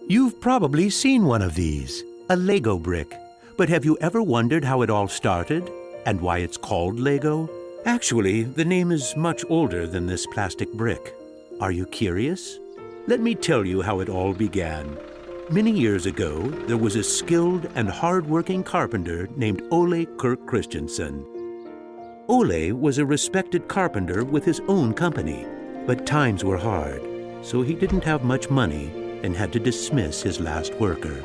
You've probably seen one of these, a Lego brick. But have you ever wondered how it all started and why it's called Lego? Actually, the name is much older than this plastic brick. Are you curious? Let me tell you how it all began. Many years ago, there was a skilled and hard-working carpenter named Ole Kirk Christensen. Ole was a respected carpenter with his own company, but times were hard, so he didn't have much money and had to dismiss his last worker.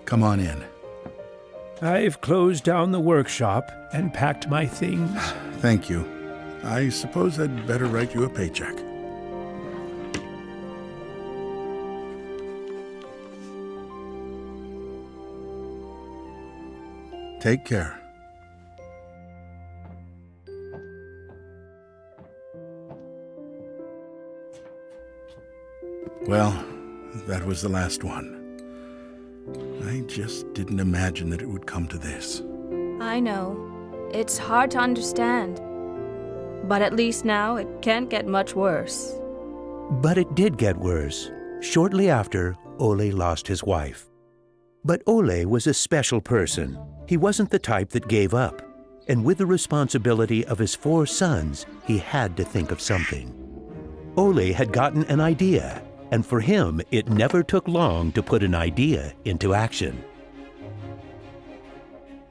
Come on in. I've closed down the workshop and packed my things. Thank you. I suppose I'd better write you a paycheck. Take care. Well, that was the last one. I just didn't imagine that it would come to this. I know. It's hard to understand. But at least now it can't get much worse. But it did get worse. Shortly after, Ole lost his wife. But Ole was a special person. He wasn't the type that gave up. And with the responsibility of his 4 sons, he had to think of something. Ole had gotten an idea, and for him, it never took long to put an idea into action.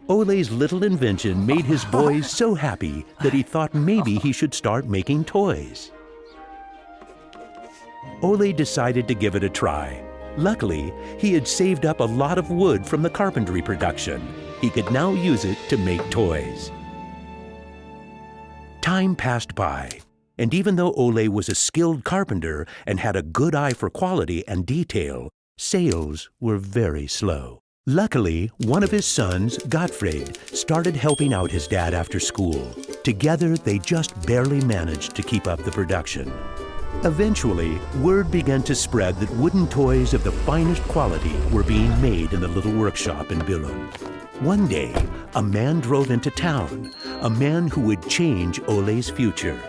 Ole's little invention made his boys so happy that he thought maybe he should start making toys. Ole decided to give it a try. Luckily, he had saved up a lot of wood from the carpentry production. He could now use it to make toys. Time passed by, and even though Ole was a skilled carpenter and had a good eye for quality and detail, sales were very slow. Luckily, one of his sons, Gottfried, started helping out his dad after school. Together, they just barely managed to keep up the production. Eventually, word began to spread that wooden toys of the finest quality were being made in the little workshop in Billund. One day, a man drove into town, a man who would change Ole's future.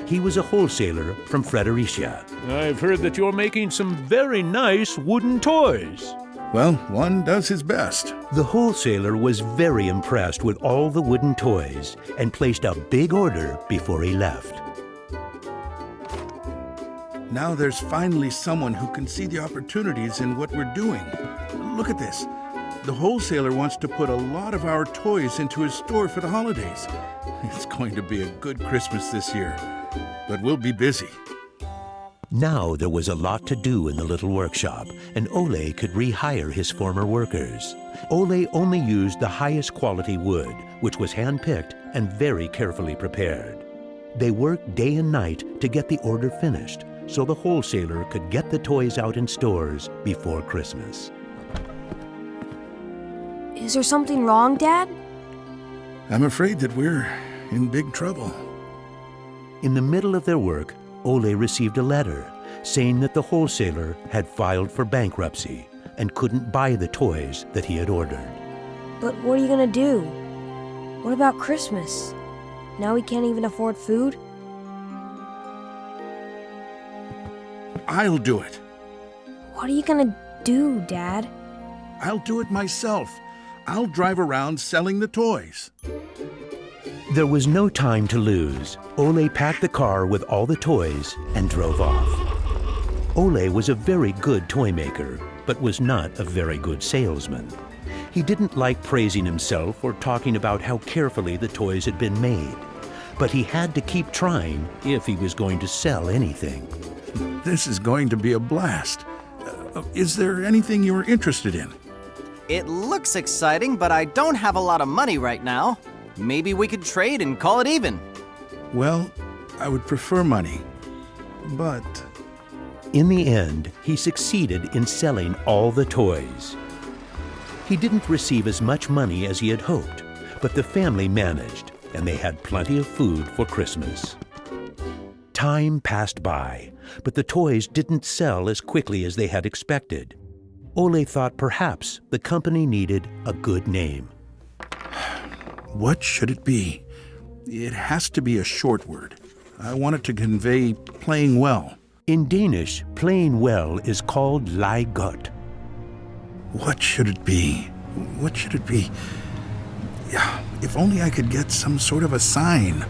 He was a wholesaler from Fredericia. I've heard that you're making some very nice wooden toys. Well, one does his best. The wholesaler was very impressed with all the wooden toys and placed a big order before he left. Now there's finally someone who can see the opportunities in what we're doing. Look at this. The wholesaler wants to put a lot of our toys into his store for the holidays. It's going to be a good Christmas this year, but we'll be busy. Now there was a lot to do in the little workshop, and Ole could rehire his former workers. Ole only used the highest quality wood, which was hand-picked and very carefully prepared. They worked day and night to get the order finished, so the wholesaler could get the toys out in stores before Christmas. Is there something wrong, Dad? I'm afraid that we're in big trouble. In the middle of their work, Ole received a letter saying that the wholesaler had filed for bankruptcy and couldn't buy the toys that he had ordered. But what are you gonna do? What about Christmas? Now we can't even afford food? I'll do it. What are you gonna do, Dad? I'll do it myself. I'll drive around selling the toys. There was no time to lose. Ole packed the car with all the toys and drove off. Ole was a very good toy maker, but was not a very good salesman. He didn't like praising himself or talking about how carefully the toys had been made. But he had to keep trying if he was going to sell anything. This is going to be a blast. Is there anything you're interested in? It looks exciting, but I don't have a lot of money right now. Maybe we could trade and call it even. Well, I would prefer money, but... In the end, he succeeded in selling all the toys. He didn't receive as much money as he had hoped, but the family managed, and they had plenty of food for Christmas. Time passed by, but the toys didn't sell as quickly as they had expected. Ole thought perhaps the company needed a good name. What should it be? It has to be a short word. I want it to convey playing well. In Danish, playing well is called leg godt. What should it be? What should it be? Yeah, if only I could get some sort of a sign.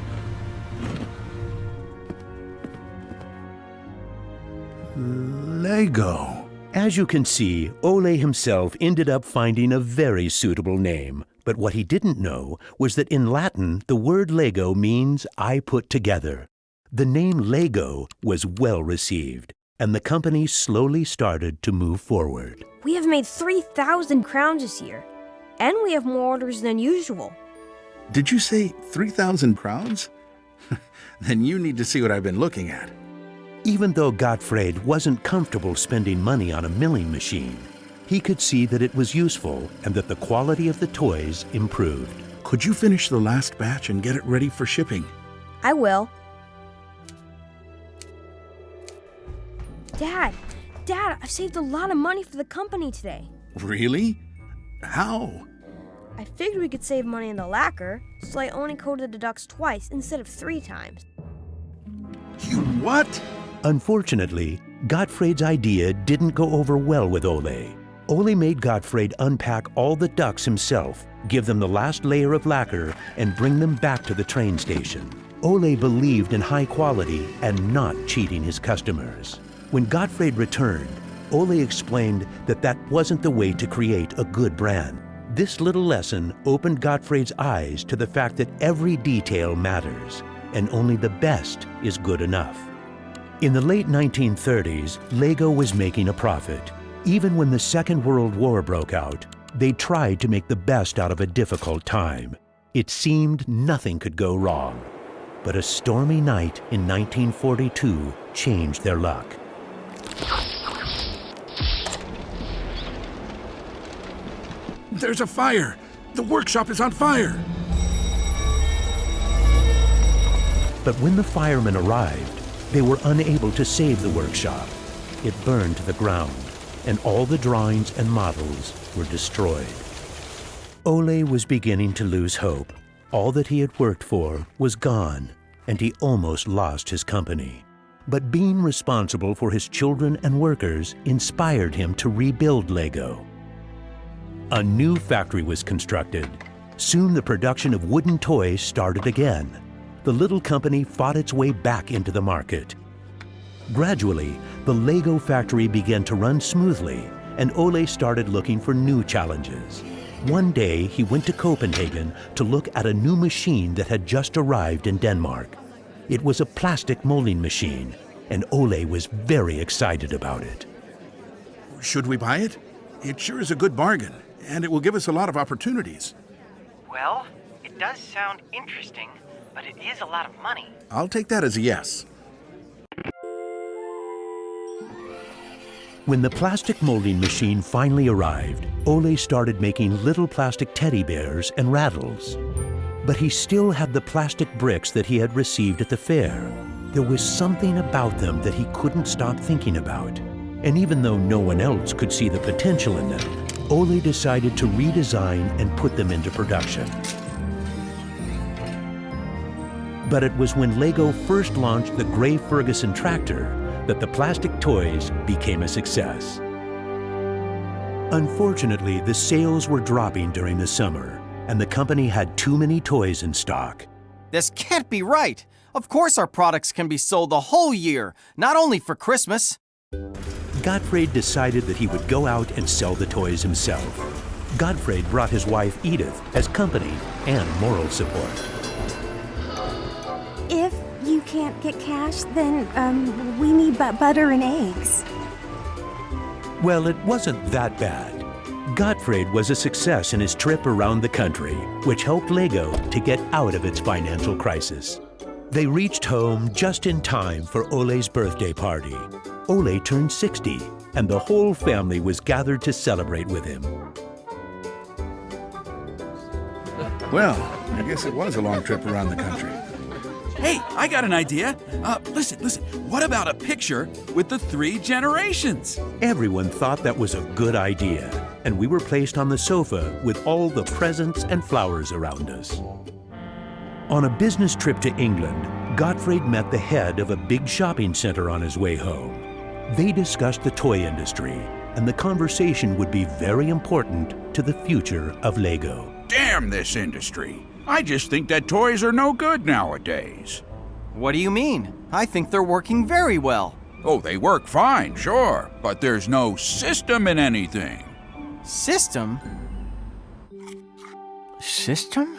Lego. As you can see, Ole himself ended up finding a very suitable name. But what he didn't know was that in Latin, the word Lego means I put together. The name Lego was well received, and the company slowly started to move forward. We have made 3,000 crowns this year, and we have more orders than usual. Did you say 3,000 crowns? Then you need to see what I've been looking at. Even though Gottfried wasn't comfortable spending money on a milling machine, he could see that it was useful and that the quality of the toys improved. Could you finish the last batch and get it ready for shipping? I will. Dad, I've saved a lot of money for the company today. Really? How? I figured we could save money in the lacquer, so I only coated the ducks twice instead of 3 times. You what? Unfortunately, Gottfried's idea didn't go over well with Ole. Ole made Gottfried unpack all the ducks himself, give them the last layer of lacquer, and bring them back to the train station. Ole believed in high quality and not cheating his customers. When Gottfried returned, Ole explained that that wasn't the way to create a good brand. This little lesson opened Gottfried's eyes to the fact that every detail matters, and only the best is good enough. In the late 1930s, Lego was making a profit. Even when the Second World War broke out, they tried to make the best out of a difficult time. It seemed nothing could go wrong. But a stormy night in 1942 changed their luck. There's a fire! The workshop is on fire! But when the firemen arrived, they were unable to save the workshop. It burned to the ground, and all the drawings and models were destroyed. Ole was beginning to lose hope. All that he had worked for was gone, and he almost lost his company. But being responsible for his children and workers inspired him to rebuild Lego. A new factory was constructed. Soon the production of wooden toys started again. The little company fought its way back into the market. Gradually, the Lego factory began to run smoothly, and Ole started looking for new challenges. One day, he went to Copenhagen to look at a new machine that had just arrived in Denmark. It was a plastic molding machine, and Ole was very excited about it. Should we buy it? It sure is a good bargain, and it will give us a lot of opportunities. Well, it does sound interesting, but it is a lot of money. I'll take that as a yes. When the plastic molding machine finally arrived, Ole started making little plastic teddy bears and rattles. But he still had the plastic bricks that he had received at the fair. There was something about them that he couldn't stop thinking about. And even though no one else could see the potential in them, Ole decided to redesign and put them into production. But it was when Lego first launched the Gray Ferguson tractor that the plastic toys became a success. Unfortunately, the sales were dropping during the summer, and the company had too many toys in stock. This can't be right. Of course our products can be sold the whole year, not only for Christmas. Gottfried decided that he would go out and sell the toys himself. Gottfried brought his wife Edith as company and moral support. If you can't get cash, then we need butter and eggs. Well, it wasn't that bad. Gottfried was a success in his trip around the country, which helped Lego to get out of its financial crisis. They reached home just in time for Ole's birthday party. Ole turned 60, and the whole family was gathered to celebrate with him. Well, I guess it was a long trip around the country. Hey, I got an idea. Listen. What about a picture with the 3 generations? Everyone thought that was a good idea, and we were placed on the sofa with all the presents and flowers around us. On a business trip to England, Gottfried met the head of a big shopping center on his way home. They discussed the toy industry, and the conversation would be very important to the future of Lego. Damn this industry. I just think that toys are no good nowadays. What do you mean? I think they're working very well. Oh, they work fine, sure, but there's no system in anything. System? System?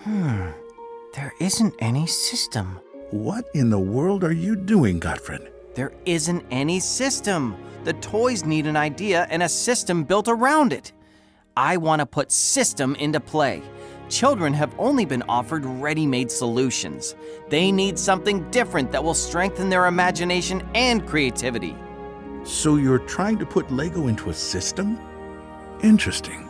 There isn't any system. What in the world are you doing, Gottfried? There isn't any system. The toys need an idea and a system built around it. I want to put system into play. Children have only been offered ready-made solutions. They need something different that will strengthen their imagination and creativity. So you're trying to put Lego into a system? Interesting.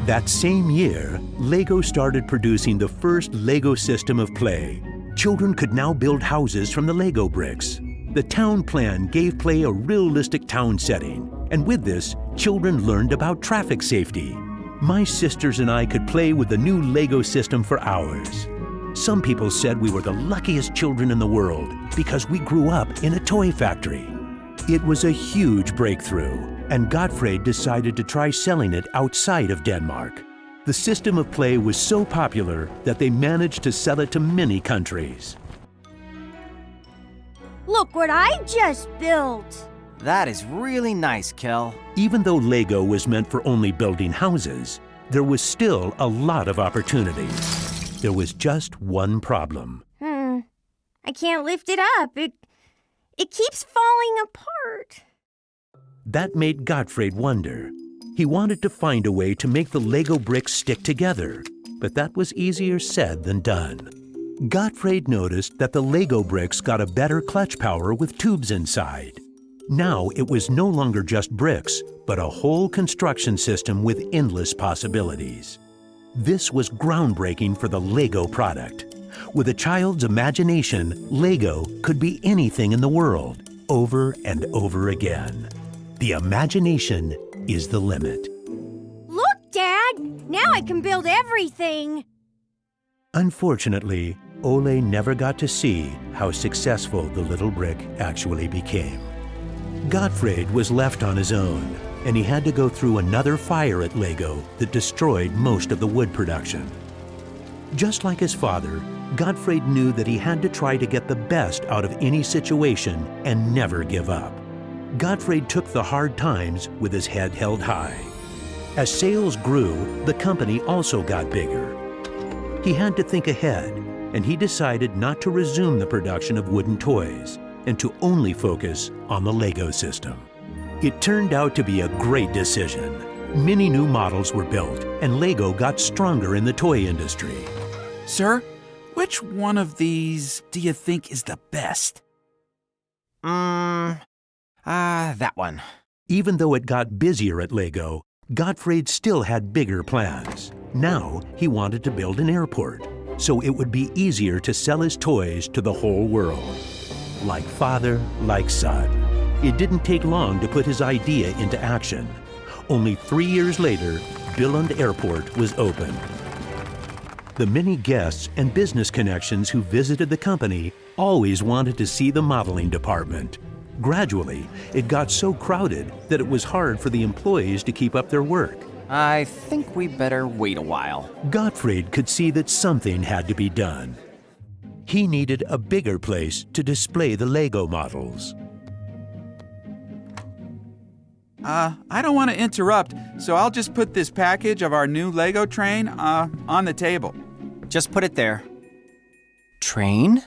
That same year, Lego started producing the first Lego system of play. Children could now build houses from the Lego bricks. The town plan gave play a realistic town setting, and with this, children learned about traffic safety. My sisters and I could play with the new Lego system for hours. Some people said we were the luckiest children in the world because we grew up in a toy factory. It was a huge breakthrough, and Gottfried decided to try selling it outside of Denmark. The system of play was so popular that they managed to sell it to many countries. Look what I just built! That is really nice, Kel. Even though Lego was meant for only building houses, there was still a lot of opportunities. There was just one problem. I can't lift it up. It keeps falling apart. That made Gottfried wonder. He wanted to find a way to make the Lego bricks stick together, but that was easier said than done. Gottfried noticed that the Lego bricks got a better clutch power with tubes inside. Now it was no longer just bricks, but a whole construction system with endless possibilities. This was groundbreaking for the Lego product. With a child's imagination, Lego could be anything in the world, over and over again. The imagination is the limit. Look, Dad! Now I can build everything! Unfortunately, Ole never got to see how successful the little brick actually became. Gottfried was left on his own, and he had to go through another fire at Lego that destroyed most of the wood production. Just like his father, Gottfried knew that he had to try to get the best out of any situation and never give up. Gottfried took the hard times with his head held high. As sales grew, the company also got bigger. He had to think ahead, and he decided not to resume the production of wooden toys and to only focus on the Lego system. It turned out to be a great decision. Many new models were built, and Lego got stronger in the toy industry. Sir, which one of these do you think is the best? That one. Even though it got busier at Lego, Gottfried still had bigger plans. Now he wanted to build an airport, so it would be easier to sell his toys to the whole world. Like father, like son. It didn't take long to put his idea into action. Only 3 years later, Billund Airport was opened. The many guests and business connections who visited the company always wanted to see the modeling department. Gradually, it got so crowded that it was hard for the employees to keep up their work. I think we better wait a while. Gottfried could see that something had to be done. He needed a bigger place to display the Lego models. I don't want to interrupt, so I'll just put this package of our new Lego train on the table. Just put it there. Train?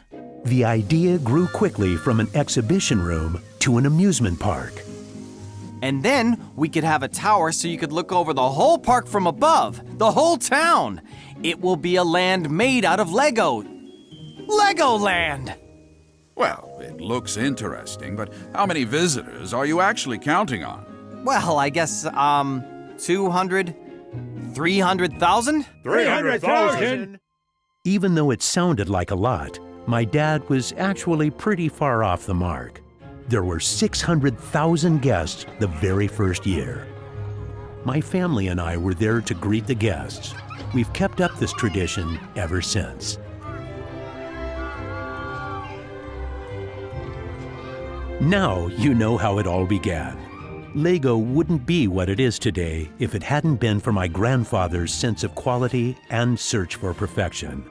The idea grew quickly from an exhibition room to an amusement park. And then we could have a tower so you could look over the whole park from above, the whole town. It will be a land made out of Lego. Legoland! Well, it looks interesting, but how many visitors are you actually counting on? Well, I guess, 200, 300,000? 300,000! Even though it sounded like a lot, my dad was actually pretty far off the mark. There were 600,000 guests the very first year. My family and I were there to greet the guests. We've kept up this tradition ever since. Now you know how it all began. Lego wouldn't be what it is today if it hadn't been for my grandfather's sense of quality and search for perfection.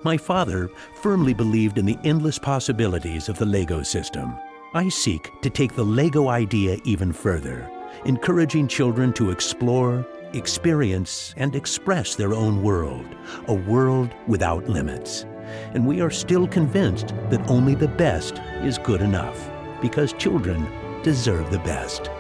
My father firmly believed in the endless possibilities of the Lego system. I seek to take the Lego idea even further, encouraging children to explore, experience, and express their own world, a world without limits. And we are still convinced that only the best is good enough, because children deserve the best.